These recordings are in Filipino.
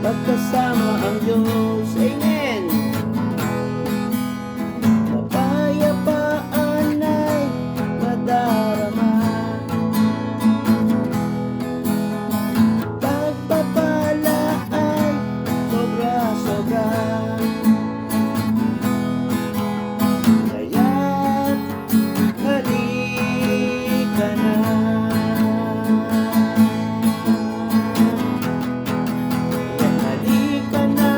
Pagkasama ang Diyos, amen. Kapayapaan ay madarama, pagpapala ay sobra-sobra. Kaya't halika na, halika na,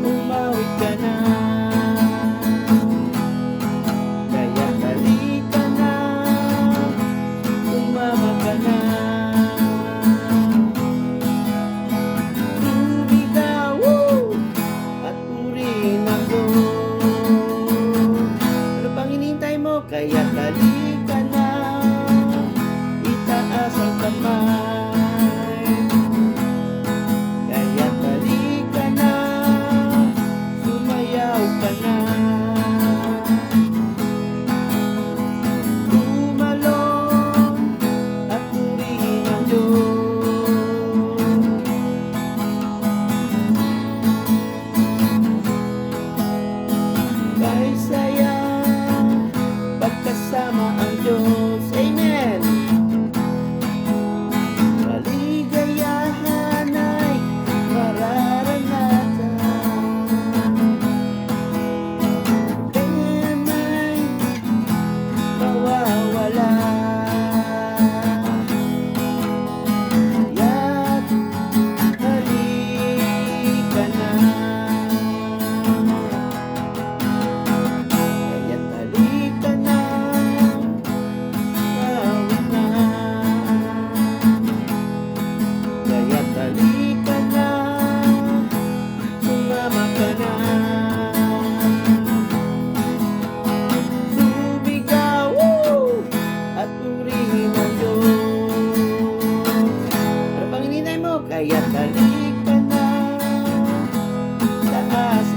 umawit ka na. Kaya't halika na, umama ka na. Sumigaw, at purihin ang Diyos. Ano pang hinihintay mo? Kaya't halika na, itaas ang kamay. Kaya't halika na, sumayaw ka na. Tumalon at purihin ang Diyos. Kahit saya, pagkasama ang Diyos, amen. Kaligayahan ay mararanasan, kaya may mawawala. Kaya't halika na, kaya't halika na, awit na. Kaya't halika na, sumama ka na. Sumigaw, at purihin ang Diyos. Ano pang hinihintay mo? Kaya't halika na, taas